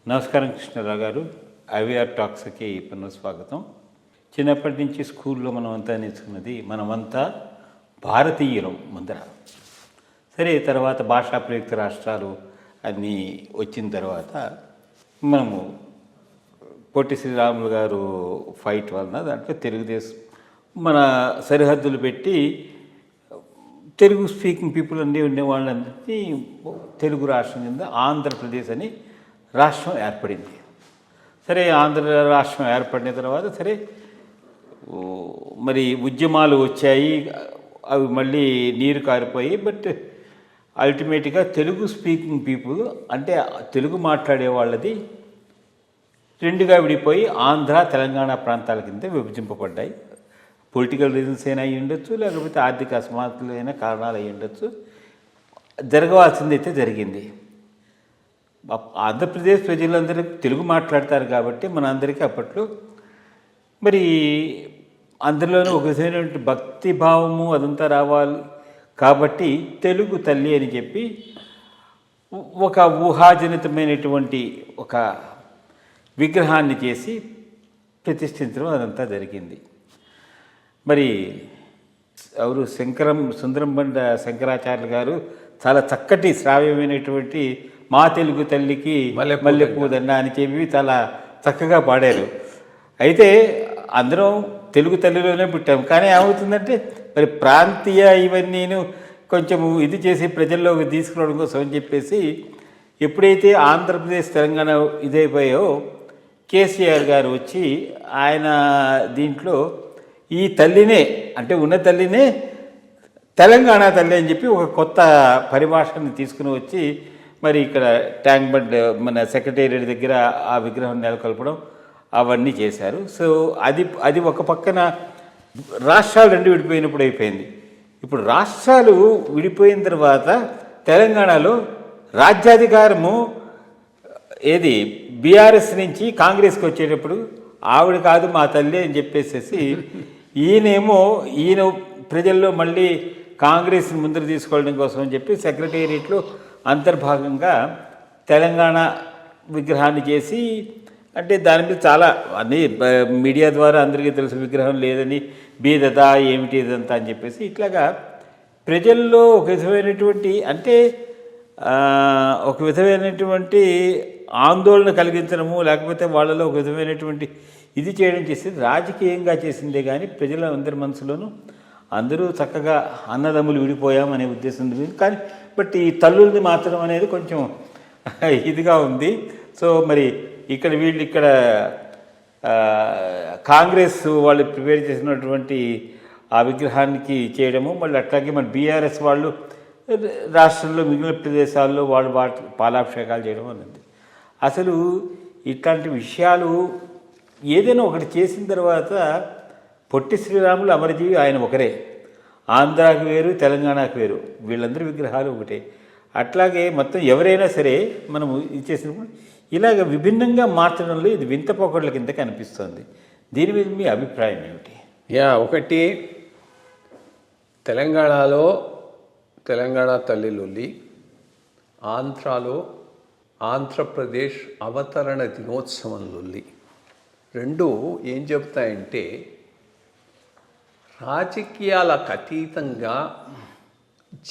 నమస్కారం కృష్ణరావు గారు. ఐవీఆర్ టాక్స్కి పునఃస్వాగతం. చిన్నప్పటి నుంచి స్కూల్లో మనమంతా నేర్చుకున్నది మనమంతా భారతీయులం ముందర. సరే, తర్వాత భాషా ప్రయుక్త రాష్ట్రాలు అన్నీ వచ్చిన తర్వాత మనము పొట్టి శ్రీరాములు గారు ఫైట్ వలన దాంట్లో తెలుగుదేశం మన సరిహద్దులు పెట్టి తెలుగు స్పీకింగ్ పీపుల్ అన్నీ ఉండే వాళ్ళందరినీ తెలుగు రాష్ట్రం కింద ఆంధ్రప్రదేశ్ అని రాష్ట్రం ఏర్పడింది. సరే, ఆంధ్ర రాష్ట్రం ఏర్పడిన తర్వాత సరే మరి ఉద్యమాలు వచ్చాయి, అవి మళ్ళీ నీరు కారిపోయి. బట్ అల్టిమేట్గా తెలుగు స్పీకింగ్ పీపుల్ అంటే తెలుగు మాట్లాడే వాళ్ళది రెండుగా విడిపోయి ఆంధ్ర తెలంగాణ ప్రాంతాల కింద విభజింపబడ్డాయి. పొలిటికల్ రీజన్స్ అయినా అయ్యి ఉండొచ్చు, లేకపోతే ఆర్థిక అసమానతలు అయినా కారణాలు అయ్యి ఉండొచ్చు. జరగవలసిందైతే జరిగింది. ఆంధ్రప్రదేశ్ ప్రజలందరూ తెలుగు మాట్లాడతారు కాబట్టి మనందరికీ అప్పట్లో మరి అందులోనూ ఒక విధమైనటువంటి భక్తి భావము అదంతా రావాలి కాబట్టి తెలుగు తల్లి అని చెప్పి ఒక ఊహాజనితమైనటువంటి ఒక విగ్రహాన్ని చేసి ప్రతిష్ఠించడం అదంతా జరిగింది. మరి ఎవరు సుందరంబండ శంకరాచార్యులు గారు చాలా చక్కటి శ్రావ్యమైనటువంటి మా తెలుగు తల్లికి మల్లెపూదండ అని చెప్పి చాలా చక్కగా పాడారు. అయితే అందరం తెలుగు తల్లిలోనే పుట్టాము. కానీ ఏమవుతుందంటే మరి ప్రాంతీయ ఇవన్నీను కొంచెం ఇది చేసి ప్రజల్లోకి తీసుకురావడం కోసం అని చెప్పేసి ఎప్పుడైతే ఆంధ్రప్రదేశ్ తెలంగాణ ఇదైపోయో కేసీఆర్ గారు వచ్చి ఆయన దీంట్లో ఈ తల్లినే అంటే ఉన్న తల్లినే తెలంగాణ తల్లి అని చెప్పి ఒక కొత్త పరిభాషను తీసుకుని వచ్చి మరి ఇక్కడ ట్యాంక్ బండ్ మన సెక్రటేరియట్ దగ్గర ఆ విగ్రహం నెలకొల్పడం అవన్నీ చేశారు. సో అది ఒక పక్కన రాష్ట్రాలు రెండు విడిపోయినప్పుడు అయిపోయింది. ఇప్పుడు రాష్ట్రాలు విడిపోయిన తర్వాత తెలంగాణలో రాజ్యాధికారము ఏది బీఆర్ఎస్ నుంచి కాంగ్రెస్కి వచ్చేటప్పుడు ఆవిడ కాదు మా తల్లి అని చెప్పేసేసి ఈయన ప్రజల్లో మళ్ళీ కాంగ్రెస్ ముందరు తీసుకోవడం కోసం అని చెప్పి సెక్రటేరియట్లో అంతర్భాగంగా తెలంగాణ విగ్రహాన్ని చేసి అంటే దాని మీద చాలా అన్ని మీడియా ద్వారా అందరికీ తెలుసు విగ్రహం లేదని బీదత ఏమిటి ఇదంతా అని చెప్పేసి ఇట్లాగా ప్రజల్లో ఒక విధమైనటువంటి అంటే ఒక విధమైనటువంటి ఆందోళన కలిగించడము లేకపోతే వాళ్ళలో ఒక విధమైనటువంటి ఇది చేయడం చేసేది రాజకీయంగా చేసిందే కానీ ప్రజల అందరి మనసులోనూ అందరూ చక్కగా అన్నదమ్ములు విడిపోయామనే ఉద్దేశం ఉంది. కానీ బట్ ఈ తల్లుల్ని మాత్రం అనేది కొంచెం ఇదిగా ఉంది. సో మరి ఇక్కడ కాంగ్రెస్ వాళ్ళు ప్రిపేర్ చేసినటువంటి ఆ విగ్రహానికి చేయడము మళ్ళీ అట్లాగే మన బీఆర్ఎస్ వాళ్ళు రాష్ట్రంలో మిగిలిన ప్రదేశాల్లో వాళ్ళు పాలాభిషేకాలు చేయడం అనేది అసలు ఇట్లాంటి విషయాలు ఏదైనా ఒకటి చేసిన తర్వాత పొట్టి శ్రీరాములు అమరజీవి ఆయన ఒకరే, ఆంధ్రాకి వేరు తెలంగాణకు వేరు, వీళ్ళందరి విగ్రహాలు ఒకటే. అట్లాగే మొత్తం ఎవరైనా సరే మనము ఇది చేసినప్పుడు ఇలాగ విభిన్నంగా మార్చడంలో ఇది వింత పోకడల కింద కనిపిస్తుంది. దీని మీద మీ అభిప్రాయం ఏమిటి? ఒకటి తెలంగాణలో తెలంగాణ తల్లి లొల్లి, ఆంధ్రాలో ఆంధ్రప్రదేశ్ అవతరణ దినోత్సవం లొల్లి రెండు ఏం చెప్తాయంటే రాజకీయాలకు అతీతంగా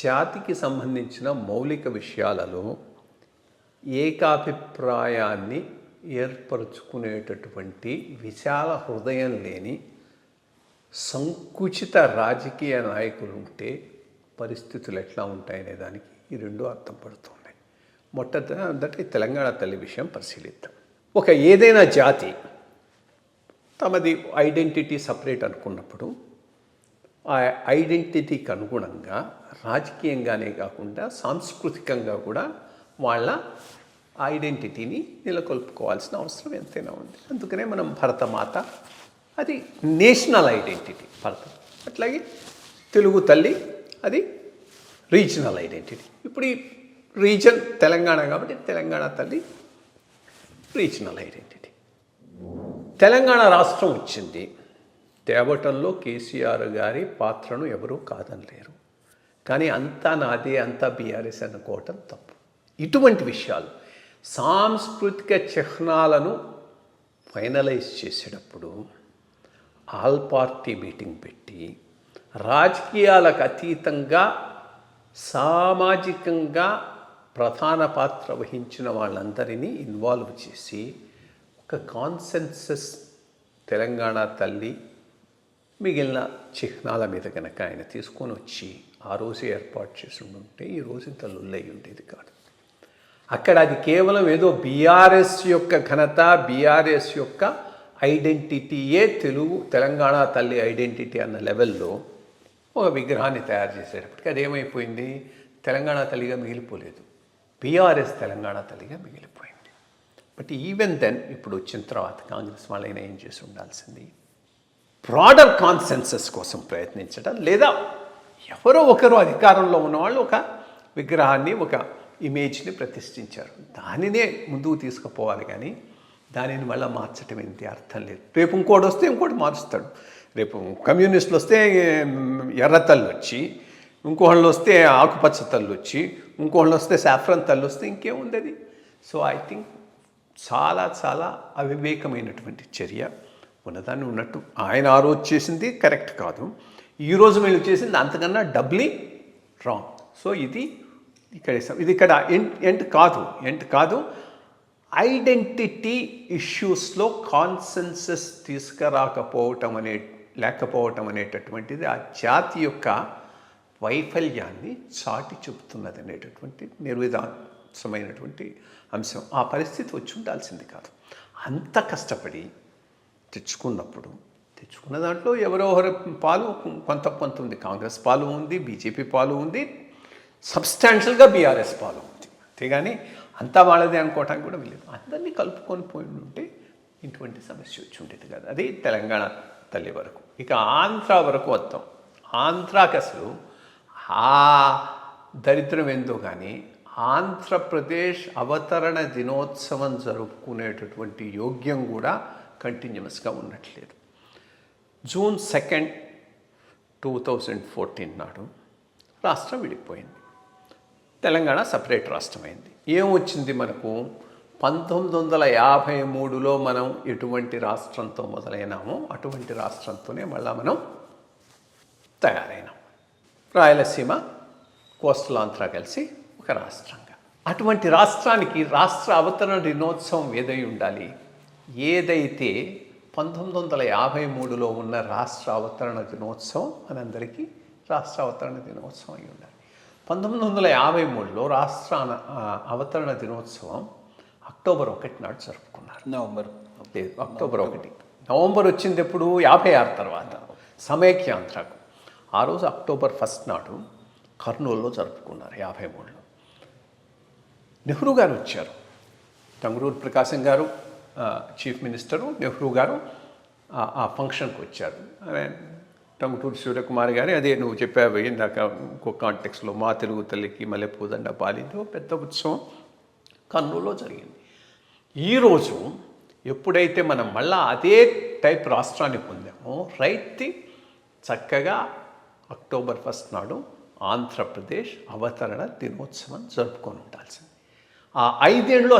జాతికి సంబంధించిన మౌలిక విషయాలలో ఏకాభిప్రాయాన్ని ఏర్పరచుకునేటటువంటి విశాల హృదయం లేని సంకుచిత రాజకీయ నాయకులు ఉంటే పరిస్థితులు ఎట్లా ఉంటాయనే దానికి ఈ రెండు అర్థం పడుతున్నాయి. మొట్టమొదటి తెలంగాణ తల్లి విషయం పరిశీలిద్దాం. ఏదైనా జాతి తమది ఐడెంటిటీ సపరేట్ అనుకున్నప్పుడు ఆ ఐడెంటిటీకి అనుగుణంగా రాజకీయంగానే కాకుండా సాంస్కృతికంగా కూడా వాళ్ళ ఐడెంటిటీని నెలకొల్పుకోవాల్సిన అవసరం ఎంతైనా ఉంది. అందుకనే మనం భరతమాత అది నేషనల్ ఐడెంటిటీ భరత, అట్లాగే తెలుగు తల్లి అది రీజనల్ ఐడెంటిటీ. ఇప్పుడు ఈ రీజన్ తెలంగాణ కాబట్టి తెలంగాణ తల్లి రీజనల్ ఐడెంటిటీ. తెలంగాణ రాష్ట్రం వచ్చింది, తేవటంలో కేసీఆర్ గారి పాత్రను ఎవరూ కాదనలేరు. కానీ అంతా నాదే అంతా బీఆర్ఎస్ అనుకోవటం తప్పు. ఇటువంటి విషయాలు సాంస్కృతిక చిహ్నాలను ఫైనలైజ్ చేసేటప్పుడు ఆల్ పార్టీ మీటింగ్ పెట్టి రాజకీయాలకు అతీతంగా సామాజికంగా ప్రధాన పాత్ర వహించిన వాళ్ళందరినీ ఇన్వాల్వ్ చేసి ఒక కాన్సెన్సస్ తెలంగాణ తల్లి మిగిలిన చిహ్నాల మీద కనుక ఆయన తీసుకొని వచ్చి ఆ రోజు ఏర్పాటు చేసి ఉంటే ఈ రోజు ఇంత లొల్లయి ఉండేది కాదు. అక్కడ అది కేవలం ఏదో బీఆర్ఎస్ యొక్క ఘనత, బీఆర్ఎస్ యొక్క ఐడెంటిటీయే తెలంగాణ తల్లి ఐడెంటిటీ అన్న లెవెల్లో ఒక విగ్రహాన్ని తయారు చేసేటప్పటికి అదేమైపోయింది, తెలంగాణ తల్లిగా మిగిలిపోలేదు, బీఆర్ఎస్ తెలంగాణ తల్లిగా మిగిలిపోయింది. బట్ ఈవెన్ దెన్ ఇప్పుడు వచ్చిన తర్వాత కాంగ్రెస్ వాళ్ళైనా ఏం చేసి ఉండాల్సింది, బ్రాడర్ కాన్సెన్సస్ కోసం ప్రయత్నించడం, లేదా ఎవరో ఒకరు అధికారంలో ఉన్నవాళ్ళు ఒక విగ్రహాన్ని, ఒక ఇమేజ్ని ప్రతిష్ఠించారు, దానినే ముందుకు తీసుకుపోవాలి. కానీ దానిని మళ్ళీ మార్చడం ఏంటి అర్థం లేదు. రేపు ఇంకోటి వస్తే ఇంకోటి మారుస్తాడు. రేపు కమ్యూనిస్టులు వస్తే ఎర్ర తల్లి వచ్చి, ఇంకోళ్ళు వస్తే ఆకుపచ్చ తల్లి వచ్చి, ఇంకోళ్ళు వస్తే సాఫ్రన్ తల్లి వస్తే ఇంకేముంది అది. సో ఐ థింక్ చాలా చాలా అవివేకమైనటువంటి చర్య. ఉన్నదాన్ని ఉన్నట్టు ఆయన ఆ రోజు చేసింది కరెక్ట్ కాదు, ఈరోజు వీళ్ళు చేసింది అంతకన్నా డబ్లీ రాంగ్. సో ఇది ఇక్కడ ఎండ్ కాదు. ఐడెంటిటీ ఇష్యూస్లో కాన్సెన్సస్ లేకపోవటం అనేటటువంటిది ఆ జాతి యొక్క వైఫల్యాన్ని చాటి చెబుతున్నది అనేటటువంటి నిర్విధాసమైనటువంటి అంశం. ఆ పరిస్థితి వచ్చి ఉండాల్సింది కాదు. అంత కష్టపడి తెచ్చుకున్న దాంట్లో ఎవరో ఒకరి పాలు కొంత ఉంది. కాంగ్రెస్ పాలు ఉంది, బీజేపీ పాలు ఉంది, సబ్స్టాన్షియల్గా బీఆర్ఎస్ పాలు ఉంది. అంతేగాని అంతా వాళ్ళదే అనుకోవటానికి కూడా వెళ్ళలేదు. అందరినీ కలుపుకొని పోయి ఉంటే ఇటువంటి సమస్య వచ్చి ఉండేది కాదు. అది తెలంగాణ తల్లి వరకు. ఇక ఆంధ్ర వరకు వస్తాం. ఆంధ్రాకి అసలు ఆ దరిద్రం ఏందో కానీ ఆంధ్రప్రదేశ్ అవతరణ దినోత్సవం జరుపుకునేటటువంటి యోగ్యం కూడా కంటిన్యూస్గా ఉండట్లేదు. జూన్ 2, 2014 నాడు రాష్ట్రం విడిపోయింది, తెలంగాణ సపరేట్ రాష్ట్రమైంది. ఏమొచ్చింది మనకు, 1953లో మనం ఎటువంటి రాష్ట్రంతో మొదలైనామో అటువంటి రాష్ట్రంతోనే మళ్ళీ మనం తయారైనాం. రాయలసీమ, కోస్టల్ ఆంధ్ర కలిసి ఒక రాష్ట్రంగా. అటువంటి రాష్ట్రానికి రాష్ట్ర అవతరణ దినోత్సవం ఏదై ఉండాలి, ఏదైతే 1953లో ఉన్న రాష్ట్ర అవతరణ దినోత్సవం మనందరికీ రాష్ట్ర అవతరణ దినోత్సవం అయి ఉండాలి. 1953లో రాష్ట్ర అవతరణ దినోత్సవం అక్టోబర్ 1 నాడు జరుపుకున్నారు. అక్టోబర్ 1. నవంబర్ వచ్చింది ఎప్పుడు, 56 తర్వాత సమైక్యాంధ్రకు. ఆ రోజు అక్టోబర్ 1 నాడు కర్నూలులో జరుపుకున్నారు. 53లో నెహ్రూ గారు వచ్చారు. టంగుటూరి ప్రకాశం గారు చీఫ్ మినిస్టరు, నెహ్రూ గారు ఆ ఫంక్షన్కి వచ్చారు. టంగుటూరి సూర్యకుమార్ గారి అదే నువ్వు చెప్పావు ఇందాక ఇంకో కాంటెక్స్లో, మా తెలుగు తల్లికి మల్లెపూదండ పాలిందో పెద్ద ఉత్సవం కర్నూలులో జరిగింది. ఈరోజు ఎప్పుడైతే మనం మళ్ళా అదే టైప్ రాష్ట్రాన్ని పొందామో, రైట్ థింగ్, చక్కగా అక్టోబర్ 1 నాడు ఆంధ్రప్రదేశ్ అవతరణ దినోత్సవం జరుపుకొని ఉండాల్సింది. ఆ 5 ఏళ్ళు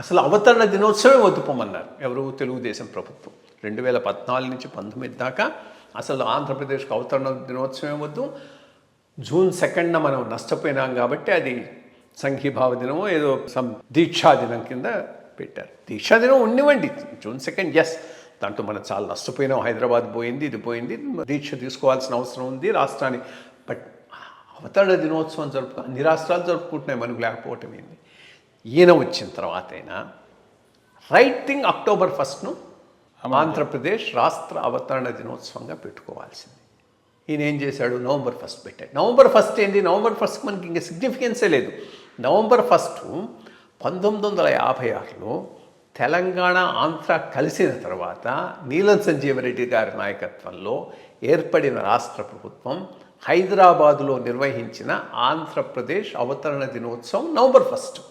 అసలు అవతరణ దినోత్సవమే వద్దుపోమన్నారు ఎవరు, తెలుగుదేశం ప్రభుత్వం. 2014 నుంచి 19 దాకా అసలు ఆంధ్రప్రదేశ్కి అవతరణ దినోత్సవం వద్దు. జూన్ 2న మనం నష్టపోయినాం కాబట్టి అది సంఘీభావ దినమో ఏదో దీక్షా దినం కింద పెట్టారు. దీక్షా దినం ఉండివ్వండి, జూన్ 2, ఎస్, దాంట్లో మనం చాలా నష్టపోయినాం, హైదరాబాద్ పోయింది, ఇది పోయింది, దీక్ష తీసుకోవాల్సిన అవసరం ఉంది రాష్ట్రాన్ని. బట్ అవతరణ దినోత్సవం అన్ని రాష్ట్రాలు జరుపుకుంటున్నాయి, మనకు లేకపోవటం ఏంది. ఈయన వచ్చిన తర్వాత అయినా రైట్ థింగ్ అక్టోబర్ 1ను ఆంధ్రప్రదేశ్ రాష్ట్ర అవతరణ దినోత్సవంగా పెట్టుకోవాల్సింది. ఈయన ఏం చేశాడు, నవంబర్ 1 పెట్టాడు. నవంబర్ 1 ఏంటి, నవంబర్ 1 మనకి ఇంకా సిగ్నిఫికెన్సే లేదు. నవంబర్ 1 1956లో తెలంగాణ ఆంధ్ర కలిసిన తర్వాత నీలం సంజీవరెడ్డి గారి నాయకత్వంలో ఏర్పడిన రాష్ట్ర ప్రభుత్వం హైదరాబాదులో నిర్వహించిన ఆంధ్రప్రదేశ్ అవతరణ దినోత్సవం నవంబర్ 1.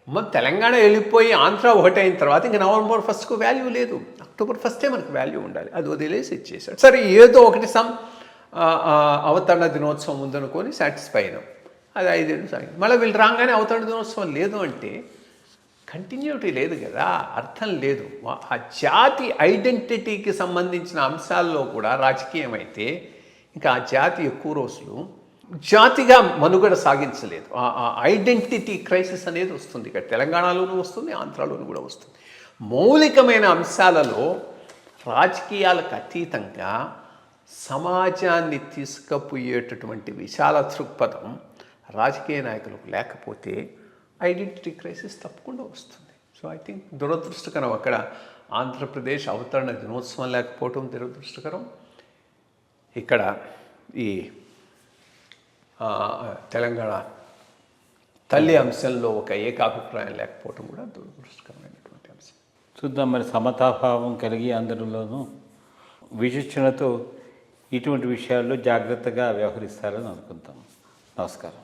మన తెలంగాణ వెళ్ళిపోయి ఆంధ్ర ఒకటైన తర్వాత ఇంకా నవంబర్ 1కు వాల్యూ లేదు, అక్టోబర్ 1 మనకు వాల్యూ ఉండాలి. అది వదిలేసి ఇచ్చేసాడు. సరే ఏదో ఒకటి అవతరణ దినోత్సవం ఉందనుకొని సాటిస్ఫై అయినాం. అది 5 ఏళ్ళు సాగింది. మళ్ళీ వీళ్ళు రాగానే అవతరణ దినోత్సవం లేదు అంటే కంటిన్యూటీ లేదు కదా, అర్థం లేదు. ఆ జాతి ఐడెంటిటీకి సంబంధించిన అంశాల్లో కూడా రాజకీయం అయితే ఇంకా ఆ జాతి ఎక్కువ రోజులు జాతిగా మనుగడ సాగించలేదు. ఆ ఐడెంటిటీ క్రైసిస్ అనేది వస్తుంది. ఇక్కడ తెలంగాణలోనూ వస్తుంది, ఆంధ్రాలోనూ కూడా వస్తుంది. మౌలికమైన అంశాలలో రాజకీయాలకు అతీతంగా సమాజాన్ని తీసుకుపోయేటటువంటి విశాల దృక్పథం రాజకీయ నాయకులకు లేకపోతే ఐడెంటిటీ క్రైసిస్ తప్పకుండా వస్తుంది. సో ఐ థింక్ దురదృష్టకరం అక్కడ ఆంధ్రప్రదేశ్ అవతరణ దినోత్సవం లేకపోవటం దురదృష్టకరం. ఇక్కడ ఈ తెలంగాణ తల్లి అంశంలో ఒక ఏకాభిప్రాయం లేకపోవటం కూడా దురదృష్టకరమైనటువంటి అంశం. చూద్దాం మరి సమతాభావం కలిగి అందరిలోనూ విచక్షణతో ఇటువంటి విషయాల్లో జాగ్రత్తగా వ్యవహరిస్తారని అనుకుంటాం. నమస్కారం.